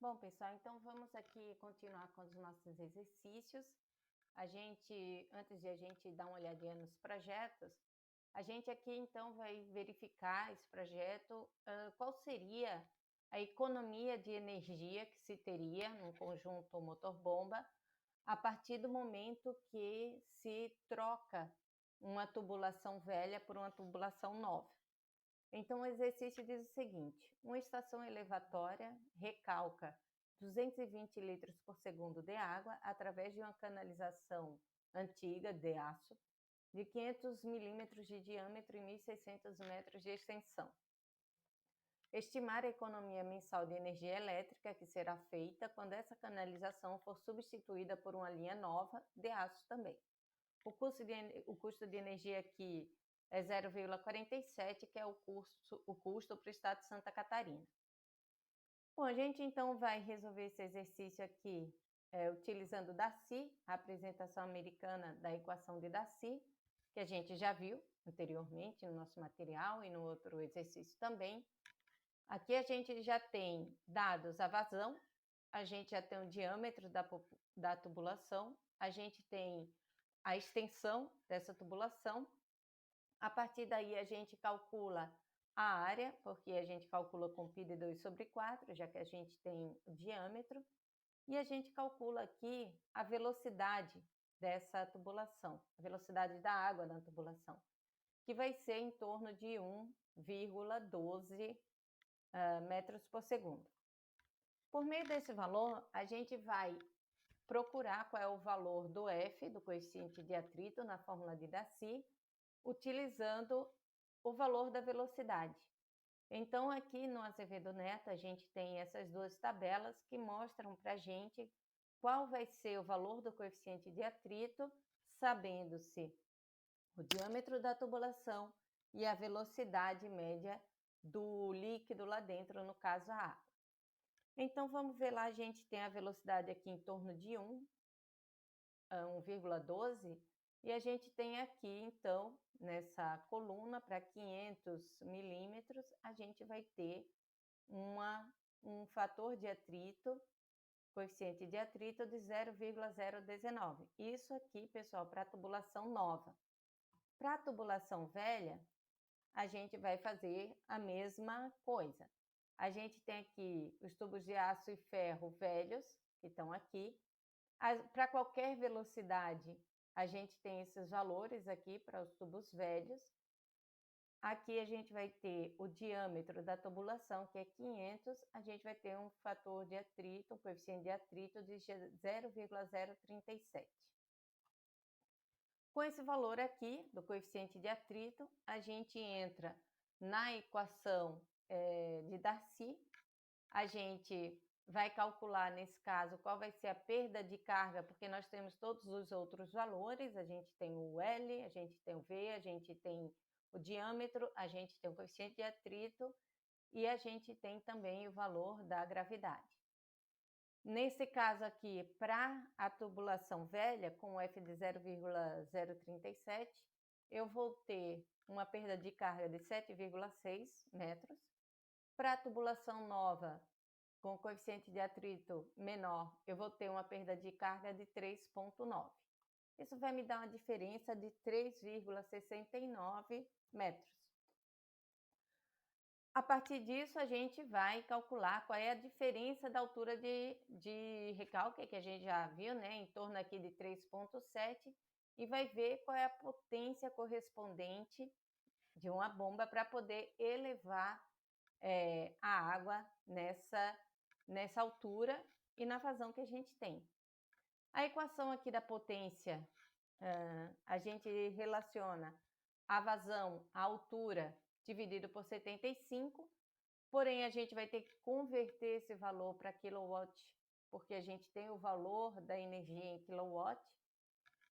Bom, pessoal, então vamos aqui continuar com os nossos exercícios. Antes de a gente dar uma olhadinha nos projetos, a gente aqui então vai verificar esse projeto, qual seria a economia de energia que se teria num conjunto motor-bomba a partir do momento que se troca uma tubulação velha por uma tubulação nova. Então, o exercício diz o seguinte: uma estação elevatória recalca 220 litros por segundo de água através de uma canalização antiga de aço de 500 milímetros de diâmetro e 1.600 metros de extensão. Estimar a economia mensal de energia elétrica que será feita quando essa canalização for substituída por uma linha nova de aço também. O custo de energia aqui é 0,47, que é o custo para o estado de Santa Catarina. Bom, a gente então vai resolver esse exercício aqui utilizando Darcy, a apresentação americana da equação de Darcy, que a gente já viu anteriormente no nosso material e no outro exercício também. Aqui a gente já tem dados a vazão, a gente já tem o diâmetro da tubulação, a gente tem a extensão dessa tubulação. A partir daí a gente calcula a área, porque a gente calcula com π de 2 sobre 4, já que a gente tem o diâmetro, e a gente calcula aqui a velocidade dessa tubulação, a velocidade da água na tubulação, que vai ser em torno de 1,12 metros por segundo. Por meio desse valor, a gente vai procurar qual é o valor do F, do coeficiente de atrito, na fórmula de Darcy, utilizando o valor da velocidade. Então, aqui no Azevedo Neto, a gente tem essas duas tabelas que mostram para a gente qual vai ser o valor do coeficiente de atrito, sabendo-se o diâmetro da tubulação e a velocidade média do líquido lá dentro, no caso a água. Então, vamos ver lá, a gente tem a velocidade aqui em torno de 1,12, e a gente tem aqui, então, nessa coluna, para 500 milímetros, a gente vai ter um fator de atrito, coeficiente de atrito de 0,019. Isso aqui, pessoal, para a tubulação nova. Para a tubulação velha, a gente vai fazer a mesma coisa. A gente tem aqui os tubos de aço e ferro velhos, que estão aqui. Para qualquer velocidade, a gente tem esses valores aqui para os tubos velhos. Aqui a gente vai ter o diâmetro da tubulação, que é 500, a gente vai ter um fator de atrito, um coeficiente de atrito de 0,037. Com esse valor aqui, do coeficiente de atrito, a gente entra na equação de Darcy, a gente vai calcular, nesse caso, qual vai ser a perda de carga, porque nós temos todos os outros valores, a gente tem o L, a gente tem o V, a gente tem o diâmetro, a gente tem o coeficiente de atrito e a gente tem também o valor da gravidade. Nesse caso aqui, para a tubulação velha, com o F de 0,037, eu vou ter uma perda de carga de 7,6 metros. Para a tubulação nova, com coeficiente de atrito menor, eu vou ter uma perda de carga de 3,9. Isso vai me dar uma diferença de 3,69 metros. A partir disso, a gente vai calcular qual é a diferença da altura de recalque, que a gente já viu, né, em torno aqui de 3,7, e vai ver qual é a potência correspondente de uma bomba para poder elevar a água nessa altura e na vazão que a gente tem. A equação aqui da potência, a gente relaciona a vazão, a altura, dividido por 75, porém a gente vai ter que converter esse valor para quilowatt, porque a gente tem o valor da energia em quilowatt.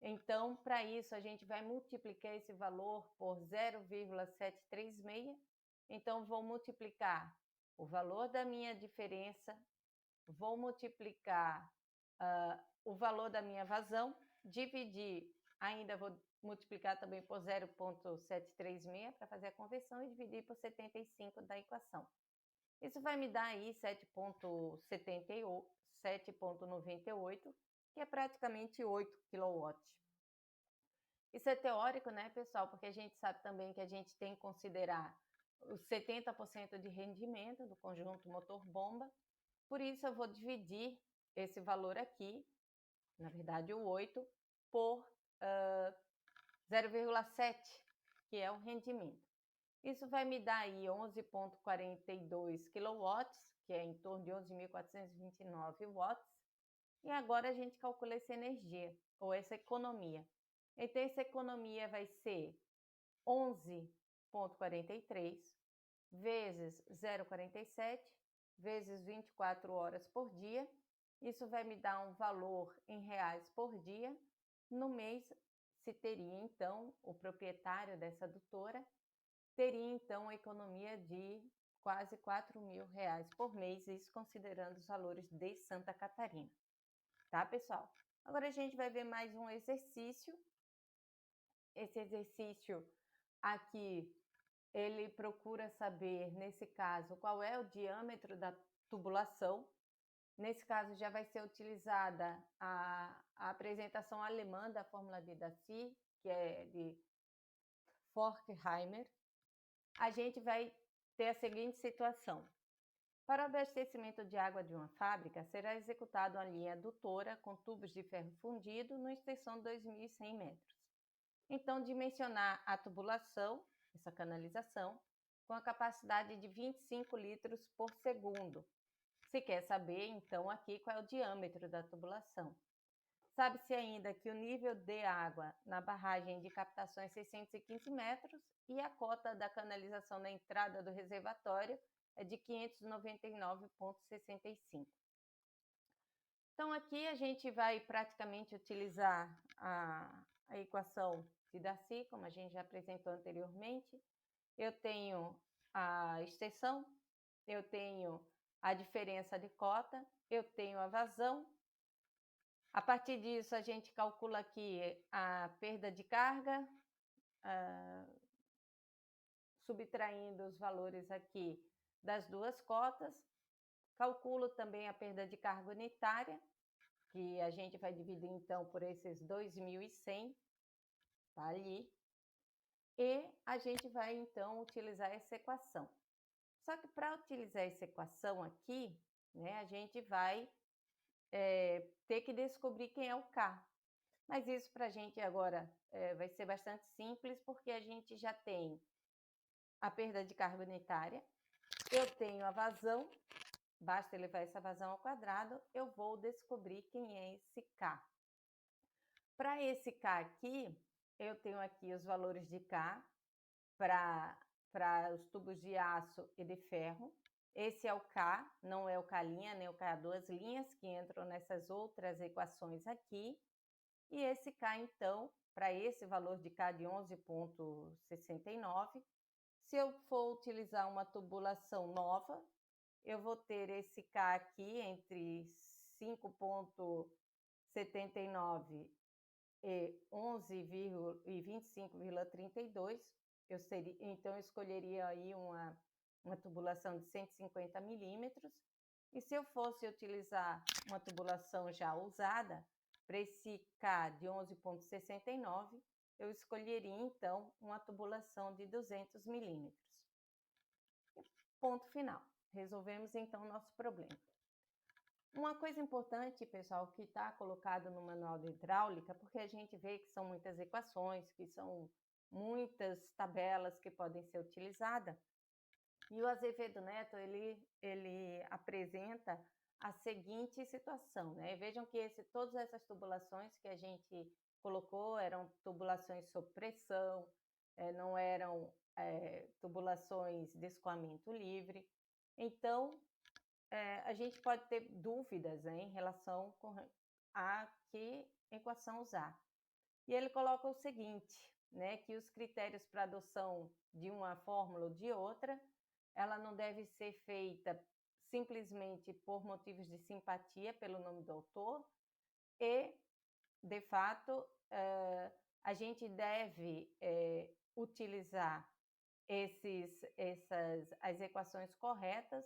Então, para isso, a gente vai multiplicar esse valor por 0,736. Então, vou multiplicar o valor da minha diferença, vou multiplicar o valor da minha vazão, dividir, ainda vou multiplicar também por 0,736 para fazer a conversão e dividir por 75 da equação. Isso vai me dar aí 7,98, que é praticamente 8 kW. Isso é teórico, né, pessoal? Porque a gente sabe também que a gente tem que considerar os 70% de rendimento do conjunto motor-bomba. Por isso, eu vou dividir esse valor aqui, na verdade o 8, por 0,7, que é o rendimento. Isso vai me dar aí 11,42 kW, que é em torno de 11.429 watts. E agora a gente calcula essa energia, ou essa economia. Então, essa economia vai ser 11,43 vezes 0,47 vezes 24 horas por dia. Isso vai me dar um valor em reais por dia. No mês, se teria, então, o proprietário dessa adutora teria, então, a economia de quase R$ 4.000 por mês, isso considerando os valores de Santa Catarina. Tá, pessoal? Agora a gente vai ver mais um exercício. Esse exercício aqui, ele procura saber, nesse caso, qual é o diâmetro da tubulação. Nesse caso, já vai ser utilizada a apresentação alemã da fórmula de Darcy, que é de Forchheimer. A gente vai ter a seguinte situação. Para o abastecimento de água de uma fábrica, será executada uma linha adutora com tubos de ferro fundido numa extensão de 2.100 metros. Então, dimensionar a tubulação, essa canalização, com a capacidade de 25 litros por segundo. Se quer saber, então, aqui qual é o diâmetro da tubulação. Sabe-se ainda que o nível de água na barragem de captação é 615 metros e a cota da canalização na entrada do reservatório é de 599,65. Então, aqui a gente vai praticamente utilizar a equação de Darcy, como a gente já apresentou anteriormente. Eu tenho a extensão, eu tenho a diferença de cota, eu tenho a vazão. A partir disso, a gente calcula aqui a perda de carga, subtraindo os valores aqui das duas cotas. Calculo também a perda de carga unitária, que a gente vai dividir, então, por esses 2.100, tá ali. E a gente vai, então, utilizar essa equação. Só que para utilizar essa equação aqui, né, a gente vai ter que descobrir quem é o K. Mas isso para a gente agora vai ser bastante simples, porque a gente já tem a perda de carga unitária, eu tenho a vazão, basta levar essa vazão ao quadrado, eu vou descobrir quem é esse K. Para esse K aqui, eu tenho aqui os valores de K para os tubos de aço e de ferro. Esse é o K, não é o K', nem o K, duas linhas que entram nessas outras equações aqui. E esse K, então, para esse valor de K de 11,69, se eu for utilizar uma tubulação nova, eu vou ter esse K aqui entre 5,79 e 11,25,32. Então, eu escolheria aí uma tubulação de 150 milímetros. E se eu fosse utilizar uma tubulação já usada, para esse K de 11,69, eu escolheria, então, uma tubulação de 200 milímetros. Ponto final. Resolvemos, então, o nosso problema. Uma coisa importante, pessoal, que está colocado no manual de hidráulica, porque a gente vê que são muitas equações, que são muitas tabelas que podem ser utilizadas. E o Azevedo Neto, ele apresenta a seguinte situação, né? Vejam que todas essas tubulações que a gente colocou eram tubulações sob pressão, não eram tubulações de escoamento livre. Então, a gente pode ter dúvidas, né, em relação a que equação usar. E ele coloca o seguinte, né, que os critérios para adoção de uma fórmula ou de outra, ela não deve ser feita simplesmente por motivos de simpatia pelo nome do autor e, de fato, a gente deve utilizar as equações corretas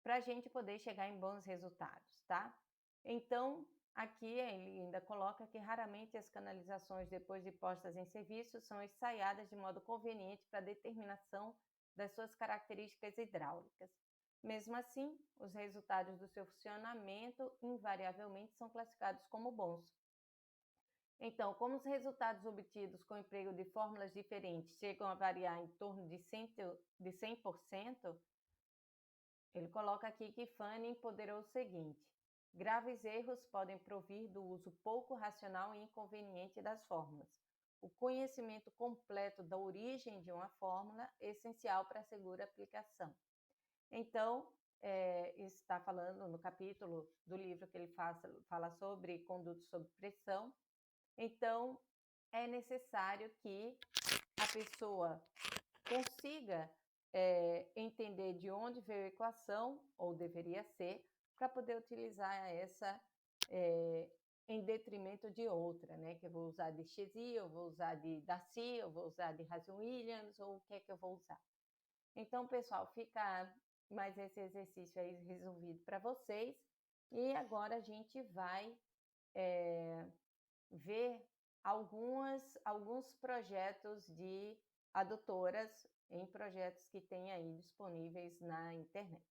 para a gente poder chegar em bons resultados, tá? Então, aqui ele ainda coloca que raramente as canalizações, depois de postas em serviço, são ensaiadas de modo conveniente para a determinação das suas características hidráulicas. Mesmo assim, os resultados do seu funcionamento invariavelmente são classificados como bons. Então, como os resultados obtidos com o emprego de fórmulas diferentes chegam a variar em torno de 100%, ele coloca aqui que Fanning ponderou o seguinte: graves erros podem provir do uso pouco racional e inconveniente das fórmulas. O conhecimento completo da origem de uma fórmula é essencial para a segura aplicação. Então, isso está falando no capítulo do livro que ele fala sobre condutos sob pressão. Então, é necessário que a pessoa consiga entender de onde veio a equação, ou deveria ser, para poder utilizar essa em detrimento de outra, né? Que eu vou usar de Xi, eu vou usar de Darcy, eu vou usar de Rason-Williams, ou o que é que eu vou usar. Então, pessoal, fica mais esse exercício aí resolvido para vocês. E agora a gente vai ver alguns projetos de adutoras em projetos que tem aí disponíveis na internet.